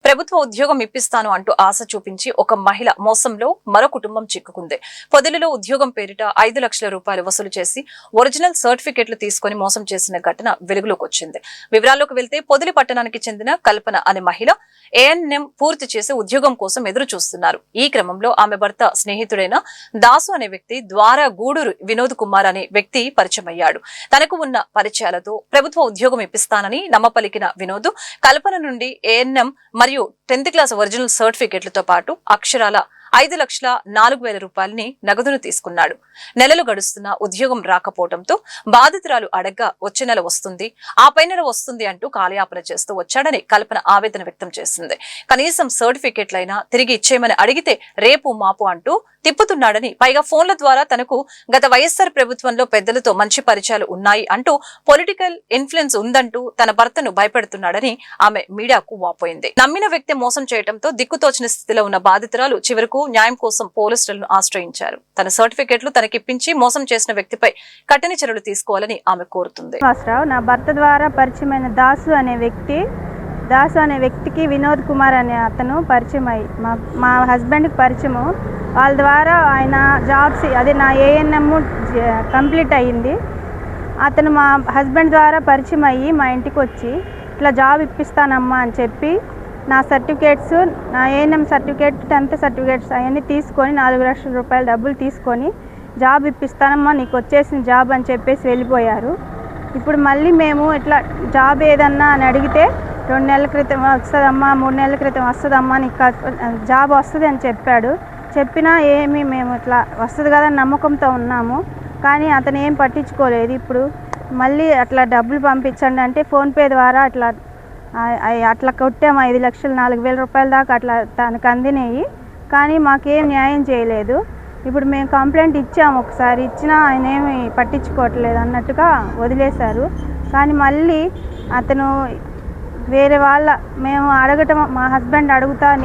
ప్రభుత్వ ఉద్యోగం ఇప్పిస్తాను అంటూ ఆశ చూపించి ఒక మహిళ మోసంలో మరో కుటుంబం చిక్కుకుంది. పొదిలిలో ఉద్యోగం పేరిట 5 లక్షల రూపాయలు వసూలు చేసి ఒరిజినల్ సర్టిఫికెట్లు తీసుకుని మోసం చేసిన ఘటన వెలుగులోకి వచ్చింది. వివరాల్లోకి వెళ్తే పొదిలి పట్టణానికి చెందిన కల్పన అనే మహిళ ఏఎన్ఎం పూర్తి చేసి ఉద్యోగం కోసం ఎదురు చూస్తున్నారు. ఈ క్రమంలో ఆమె భర్త స్నేహితుడైన దాసు అనే వ్యక్తి ద్వారా గూడూరు వినోద్ కుమార్ అనే వ్యక్తి పరిచయమయ్యాడు. తనకు ఉన్న పరిచయాలతో ప్రభుత్వ ఉద్యోగం ఇప్పిస్తానని నమ్మపలికిన వినోద్ కల్పన నుండి ఏఎన్ఎం మరియు 10th క్లాస్ ఒరిజినల్ సర్టిఫికెట్లతో పాటు అక్షరాల 5,04,000 రూపాయలని నగదును తీసుకున్నాడు. నెలలు గడుస్తున్న ఉద్యోగం రాకపోవడంతో బాధితురాలు అడగ్గా వచ్చే నెల వస్తుంది, ఆపై నెల వస్తుంది అంటూ కాలయాపన చేస్తూ వచ్చాడని కల్పన ఆవేదన వ్యక్తం చేసింది. కనీసం సర్టిఫికెట్లైనా తిరిగి ఇచ్చేయమని అడిగితే రేపు మాపు అంటూ తిప్పుతున్నాడని, పైగా ఫోన్ల ద్వారా తనకు గత వైఎస్ఆర్ ప్రభుత్వంలో పెద్దలతో మంచి పరిచయాలు ఉన్నాయి అంటూ పొలిటికల్ ఇన్ఫ్లుయెన్స్ ఉందంటూ తన భర్తను భయపెడుతున్నాడని ఆమె మీడియాకు వాపోయింది. నమ్మిన వ్యక్తి మోసం చేయడంతో దిక్కుతోచిన స్థితిలో ఉన్న బాధితురాలు చివరకు న్యాయం కోసం పోలీసులను ఆశ్రయించారు. తన సర్టిఫికెట్లు తనకిప్పించి మోసం చేసిన వ్యక్తిపై కఠిన చర్యలు తీసుకోవాలని ఆమె కోరుతుంది. నా భర్త ద్వారా పరిచయమైన దాసు అనే వ్యక్తికి వినోద్ కుమార్ అనే అతను పరిచయం అయ్యి మా హస్బెండ్కి పరిచయము. వాళ్ళ ద్వారా ఆయన జాబ్స్ అదే నా ఏఎన్ఎం కంప్లీట్ అయ్యింది. అతను మా హస్బెండ్ ద్వారా పరిచయం అయ్యి మా ఇంటికి వచ్చి ఇట్లా జాబ్ ఇప్పిస్తానమ్మా అని చెప్పి నా సర్టిఫికేట్స్, నా ఏఎన్ఎం సర్టిఫికేట్, 10th సర్టిఫికేట్స్ అవన్నీ తీసుకొని 4 లక్షల రూపాయల డబ్బులు తీసుకొని జాబ్ ఇప్పిస్తానమ్మా నీకు వచ్చేసిన జాబ్ అని చెప్పేసి వెళ్ళిపోయారు. ఇప్పుడు మళ్ళీ మేము ఇట్లా జాబ్ ఏదన్నా అని అడిగితే 2 నెలల క్రితం వస్తుందమ్మా, 3 నెలల క్రితం వస్తుందమ్మా నీకు జాబ్ వస్తుంది అని చెప్పాడు. చెప్పినా ఏమి మేము ఇట్లా వస్తుంది కదా నమ్మకంతో ఉన్నాము, కానీ అతను ఏం పట్టించుకోలేదు. ఇప్పుడు మళ్ళీ అట్లా డబ్బులు పంపించండి అంటే ఫోన్పే ద్వారా అట్లా కొట్టాము. 5,04,000 రూపాయల దాకా అట్లా తనకు అందినాయి, కానీ మాకేం న్యాయం చేయలేదు. ఇప్పుడు మేము కంప్లైంట్ ఇచ్చాము, ఒకసారి ఇచ్చినా ఆయన ఏమి పట్టించుకోవట్లేదు అన్నట్టుగా వదిలేశారు. కానీ మళ్ళీ అతను వేరే మేము అడగటం, మా హస్బెండ్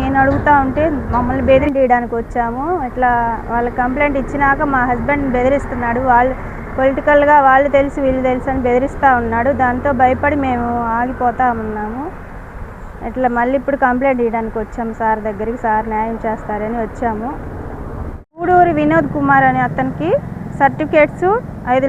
నేను అడుగుతా ఉంటే మమ్మల్ని బెదిరించడానికి వచ్చాము. ఇట్లా వాళ్ళ కంప్లైంట్ ఇచ్చినాక మా హస్బెండ్ బెదిరిస్తున్నాడు. వాళ్ళు పొలిటికల్గా వాళ్ళు తెలుసు వీళ్ళు తెలుసు అని బెదిరిస్తూ ఉన్నాడు. దాంతో భయపడి మేము ఆగిపోతా ఉన్నాము. ఇట్లా మళ్ళీ ఇప్పుడు కంప్లైంట్ ఇవ్వడానికి వచ్చాము సార్ దగ్గరికి, సార్ న్యాయం చేస్తారని వచ్చాము. గూడూరు వినోద్ కుమార్ అనే అతనికి సర్టిఫికేట్స్ 5